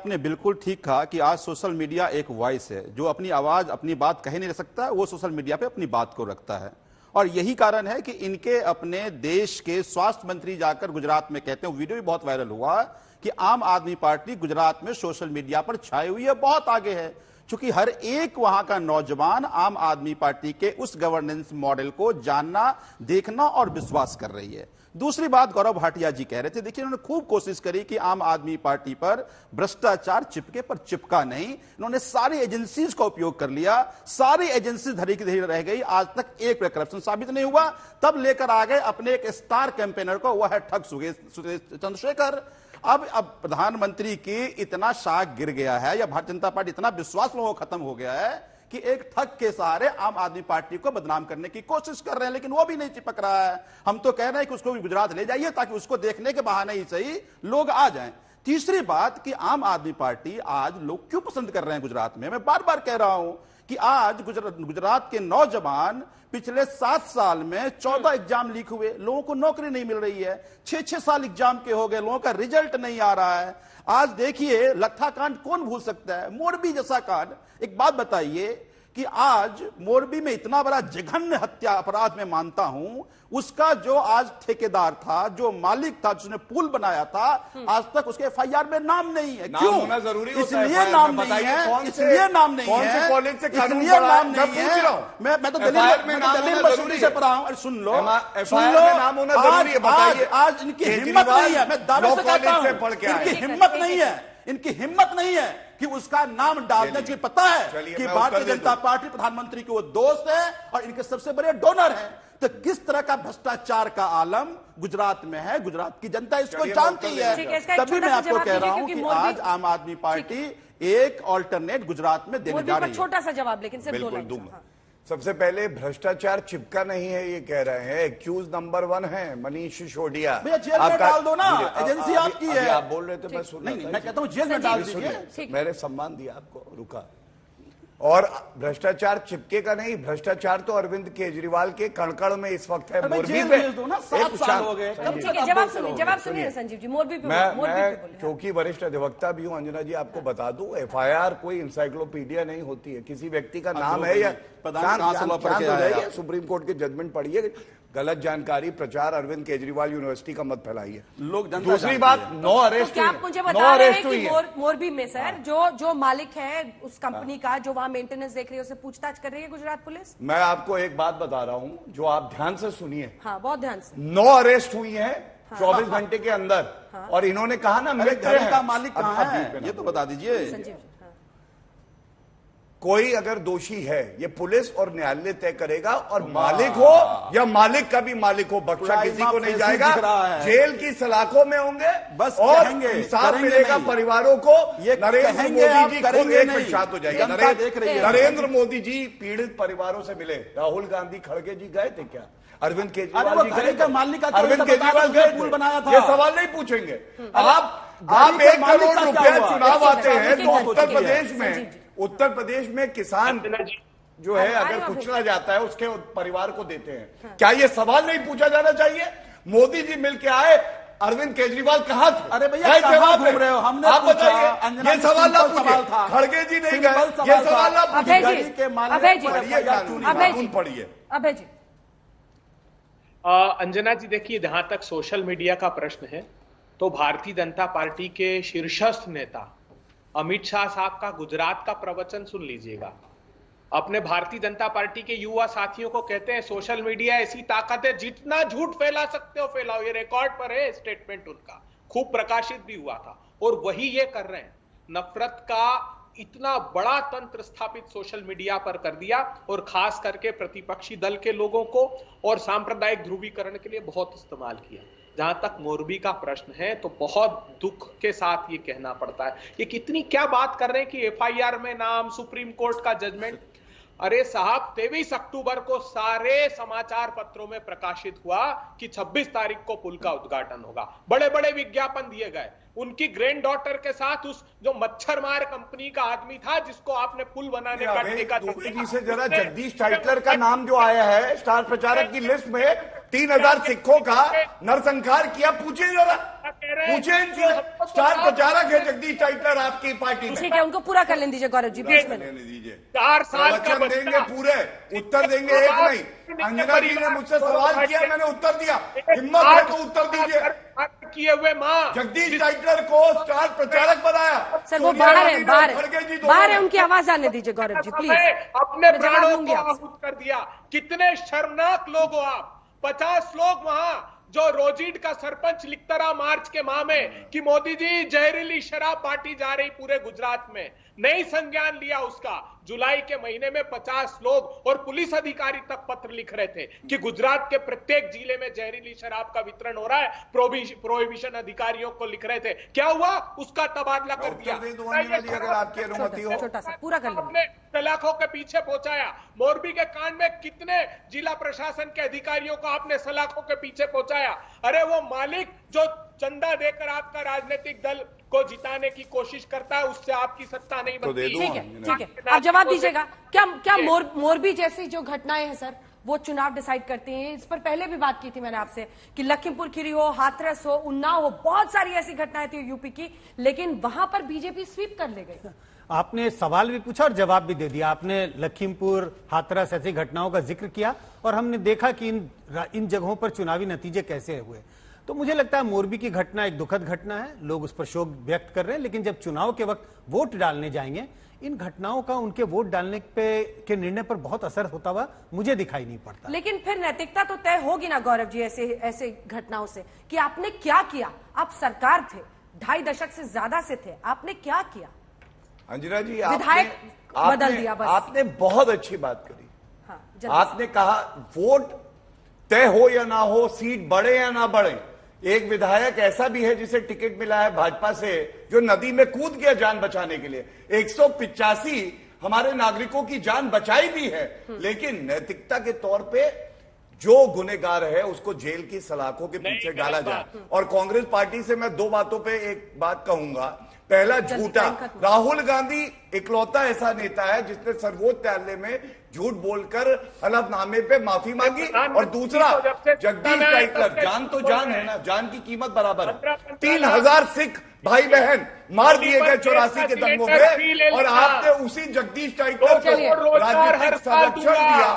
आपने बिल्कुल ठीक कहा कि आज सोशल मीडिया एक वॉइस है। जो अपनी आवाज अपनी बात कह नहीं सकता, वो सोशल मीडिया पे अपनी बात को रखता है। और यही कारण है कि इनके अपने देश के स्वास्थ्य मंत्री जाकर गुजरात में कहते हैं, वीडियो भी बहुत वायरल हुआ कि आम आदमी पार्टी गुजरात में सोशल मीडिया पर छाई हुई है, बहुत आगे है। चूंकि हर एक वहां का नौजवान आम आदमी पार्टी के उस गवर्नेंस मॉडल को जानना, देखना और विश्वास कर रही है। दूसरी बात गौरव भाटिया जी कह रहे थे, देखिए इन्होंने खूब कोशिश करी कि आम आदमी पार्टी पर भ्रष्टाचार चिपके, पर चिपका नहीं। इन्होंने सारी एजेंसीज का उपयोग कर लिया, सारी एजेंसी धरी की धरी रह गई, आज तक एक करप्शन साबित नहीं हुआ। तब लेकर आ गए अपने एक स्टार कैंपेनर को, वह है ठग सुरेश चंद्रशेखर। अब प्रधानमंत्री की इतना शाख गिर गया है, या भारतीय जनता पार्टी इतना विश्वास लोगों को खत्म हो गया है कि एक ठग के सहारे आम आदमी पार्टी को बदनाम करने की कोशिश कर रहे हैं, लेकिन वो भी नहीं चिपक रहा है। हम तो कह रहे हैं कि उसको भी गुजरात ले जाइए ताकि उसको देखने के बहाने ही सही लोग आ जाएं। तीसरी बात कि आम आदमी पार्टी आज लोग क्यों पसंद कर रहे हैं गुजरात में, मैं बार बार कह रहा हूं कि आज गुजरात के नौजवान पिछले 7 साल में 14 एग्जाम लीक हुए, लोगों को नौकरी नहीं मिल रही है। 6-6 साल एग्जाम के हो गए, लोगों का रिजल्ट नहीं आ रहा है। आज देखिए लट्ठा कांड कौन भूल सकता है, मोरबी जैसा कांड। एक बात बताइए कि आज मोरबी में इतना बड़ा जघन्य हत्या अपराध में मानता हूं, उसका जो आज ठेकेदार था, जो मालिक था, जिसने पुल बनाया था, आज तक उसके एफआईआर में नाम नहीं है। क्यों? होना जरूरी होता इसलिए नाम नहीं है, इसलिए नाम नहीं है, कॉलेज से इसलिए नाम नहीं है। मैं तो दलील मसूरी से पढ़ा हूं। सुन लो, नाम होना जरूरी है, बताइए। आज इनकी हिम्मत नहीं है, मैं दावे से कहता हूं, इनकी हिम्मत नहीं है, इनकी हिम्मत नहीं है कि उसका नाम डालने की। पता है कि भारतीय जनता पार्टी प्रधानमंत्री के वो दोस्त है और इनके सबसे बड़े डोनर हैं। तो किस तरह का भ्रष्टाचार का आलम गुजरात में है, गुजरात की जनता इसको जानती है। तभी मैं आपको कह रहा हूं कि आज आम आदमी पार्टी एक ऑल्टरनेट गुजरात में देने जा रही है। छोटा सा जवाब, लेकिन सिर्फ बिल्कुल दूंगा। सबसे पहले भ्रष्टाचार चिपका नहीं है ये कह रहे हैं, एक्यूज नंबर 1 है मनीष सिसोदिया। जेल में डाल दो ना, एजेंसी आपकी है। आप बोल रहे थे, मैं सुन रहा था। मैं कहता हूं जेल में डाल दीजिए। मैंने सम्मान दिया आपको, रुका। और भ्रष्टाचार चिपकेगा नहीं, भ्रष्टाचार तो अरविंद केजरीवाल के कणकण में इस वक्त है। मोरबी पे 7 साल हो गए। जवाब सुनिए संजीव जी। मोरबी पे मैं क्योंकि वरिष्ठ अधिवक्ता भी हूं, अंजना जी आपको बता दूं, एफआईआर कोई इंसाइक्लोपीडिया नहीं होती है। किसी व्यक्ति का नाम है या सुप्रीम कोर्ट के जजमेंट पढ़िए, गलत जानकारी प्रचार अरविंद केजरीवाल यूनिवर्सिटी का मत फैलाइए। लोग दूसरी बात, 9 अरेस्ट। क्या आप मुझे बता रहे हैं कि मोरबी में सर जो मालिक है उस कंपनी का, जो वहां मेंटेनेंस देख रही है, उसे पूछताछ कर रही है गुजरात पुलिस? मैं आपको एक बात बता रहा हूं जो आप ध्यान से सुनिए। हाँ, बहुत ध्यान से। 9 अरेस्ट हुई है 24 घंटे के अंदर। और इन्होंने कहा ना मेरे घर का मालिक कहां है, ये तो बता दीजिए। संजीव जी, कोई अगर दोषी है ये पुलिस और न्यायालय तय करेगा, और मालिक हो या मालिक का भी मालिक हो, बख्शा किसी को नहीं जाएगा। जेल की सलाखों में होंगे बस, और इंसाफ मिलेगा परिवारों को। नरेंद्र मोदी जी खुद एक पक्षात हो जाएगा। नरेंद्र मोदी जी पीड़ित परिवारों से मिले। राहुल गांधी खड़गे जी गए थे क्या? अरविंद केजरीवाल जी गए? अरविंद केजरीवाल गए, पुल बनाया था। ये सवाल नहीं पूछेंगे। आप 1 करोड़ रुपया चुनाव आते हैं तो उत्तर प्रदेश में किसान जो है अगर कुचला जाता है उसके परिवार को देते हैं। क्या ये सवाल नहीं पूछा जाना चाहिए? मोदी जी मिलके आए, अरविंद केजरीवाल कहां थे? अरे भैया कहां घूम रहे हो? हमने आप बताइए, ये सवाल ना पूछिए। खड़गे जी नहीं गए, ये सवाल ना पूछिए। पढ़िए अभय जी। अंजना जी, देखिए जहां तक सोशल मीडिया का प्रश्न है तो भारतीय जनता पार्टी के शीर्षस्थ नेता अमित शाह साहब का गुजरात का प्रवचन सुन लीजिएगा। अपने भारतीय जनता पार्टी के युवा साथियों को कहते हैं सोशल मीडिया ऐसी ताकत है, जितना झूठ फैला सकते हो फैलाओ। ये रिकॉर्ड पर है स्टेटमेंट उनका, खूब प्रकाशित भी हुआ था। और वही ये कर रहे हैं, नफरत का इतना बड़ा तंत्र स्थापित सोशल मीडिया पर कर दिया, और खास करके प्रतिपक्षी दल के लोगों को और सांप्रदायिक ध्रुवीकरण के लिए बहुत इस्तेमाल किया। जहां तक मोरबी का प्रश्न है तो बहुत दुख के साथ ये कहना पड़ता है, ये कितनी क्या बात कर रहे हैं कि एफआईआर में नाम, सुप्रीम कोर्ट का जजमेंट। अरे साहब, 23 अक्टूबर को सारे समाचार पत्रों में प्रकाशित हुआ कि 26 तारीख को पुल का उद्घाटन होगा। बड़े बड़े विज्ञापन दिए गए। उनकी ग्रैंड डॉटर के साथ उस जो मच्छरमार कंपनी का आदमी था जिसको आपने पुल बनाने का ठेका जी से जरा जगदीश टाइटलर का नाम जो आया है स्टार प्रचारक की लिस्ट में, 3000 सिखों का नरसंहार किया, पूछिए जरा। पूछे इनको, स्टार प्रचारक है जगदीश टाइटलर आपकी पार्टी में। ठीक है, उनको पूरा कर लेने दीजिए गौरव जी, बीच में दीजिए। 4 साल का वचन देंगे पूरे, उत्तर देंगे, एक नहीं। अंजना जी ने मुझसे सवाल किया, मैंने उत्तर दिया। हिम्मत है तो उत्तर दीजिए। किए हुए मां जगदीश टाइटलर को स्टार प्रचारक बनाया। सर वो बाहर है, उनकी आवाज आने दीजिए गौरव जी प्लीज। अपने प्राणों को आहूत कर दिया। कितने शर्मनाक लोग हो आप। 50 लोग वहां जो रोजीड का सरपंच लिखता रहा मार्च के माह में कि मोदी जी जहरीली शराब बांटी जा रही पूरे गुजरात में, नहीं संज्ञान लिया उसका। जुलाई के महीने में 50 लोग और पुलिस अधिकारी तक पत्र लिख रहे थे कि गुजरात के प्रत्येक जिले में जहरीली शराब का वितरण हो रहा है, प्रोहिबिशन अधिकारियों को लिख रहे थे। क्या हुआ? उसका तबादला कर दिया। अगर आपकी अनुमति हो, छोटा सा पूरा कर अपने सलाखों के पीछे पहुंचाया। मोरबी के कांड में कितने जिला प्रशासन के अधिकारियों को आपने सलाखों के पीछे पहुंचाया। अरे वो मालिक जो चंदा देकर आपका राजनीतिक दल को जिताने की कोशिश करता है, उससे आपकी सत्ता नहीं बनती। ठीक है, आप जवाब दीजिएगा। क्या मोरबी जैसी जो घटनाएं हैं सर, वो चुनाव डिसाइड करती हैं? इस पर पहले भी बात की थी मैंने आपसे कि लखीमपुर खीरी हो, हाथरस हो, उन्नाव हो, बहुत सारी ऐसी घटनाएं थी यूपी की, लेकिन वहां पर बीजेपी स्वीप कर ले गई। आपने सवाल भी पूछा और जवाब भी दे दिया। आपने लखीमपुर, हाथरस ऐसी घटनाओं का जिक्र किया और हमने देखा कि इन जगहों पर चुनावी नतीजे कैसे हुए। तो मुझे लगता है मोरबी की घटना एक दुखद घटना है, लोग उस पर शोक व्यक्त कर रहे हैं, लेकिन जब चुनाव के वक्त वोट डालने जाएंगे, इन घटनाओं का उनके वोट डालने के निर्णय पर बहुत असर होता हुआ मुझे दिखाई नहीं पड़ता। लेकिन फिर नैतिकता तो तय होगी ना गौरव जी ऐसे घटनाओं से कि आपने क्या किया। आप सरकार थे, 2.5 दशक से ज्यादा से थे, आपने क्या किया? अंजना जी, विधायक बदल दिया बस। आपने बहुत अच्छी बात करी। हाँ, आपने कहा वोट तय हो या ना हो, सीट बढ़े या ना बढ़े, एक विधायक ऐसा भी है जिसे टिकट मिला है भाजपा से, जो नदी में कूद गया जान बचाने के लिए। 185 हमारे नागरिकों की जान बचाई भी है, लेकिन नैतिकता के तौर पे जो गुनहगार है उसको जेल की सलाखों के पीछे डाला जाए। और कांग्रेस पार्टी से मैं 2 बातों पे एक बात कहूंगा। पहला, झूठा। राहुल गांधी इकलौता ऐसा नेता है जिसने सर्वोच्च न्यायालय में झूठ बोलकर हलफनामे पे माफी मांगी। और दूसरा, जगदीश टाइटलर, जान तो जान है ना, जान की कीमत बराबर है। 3000 सिख भाई बहन मार दिए गए 84 के दंगों में, और आपने उसी जगदीश टाइटलर को राजनीतिक संरक्षण दिया।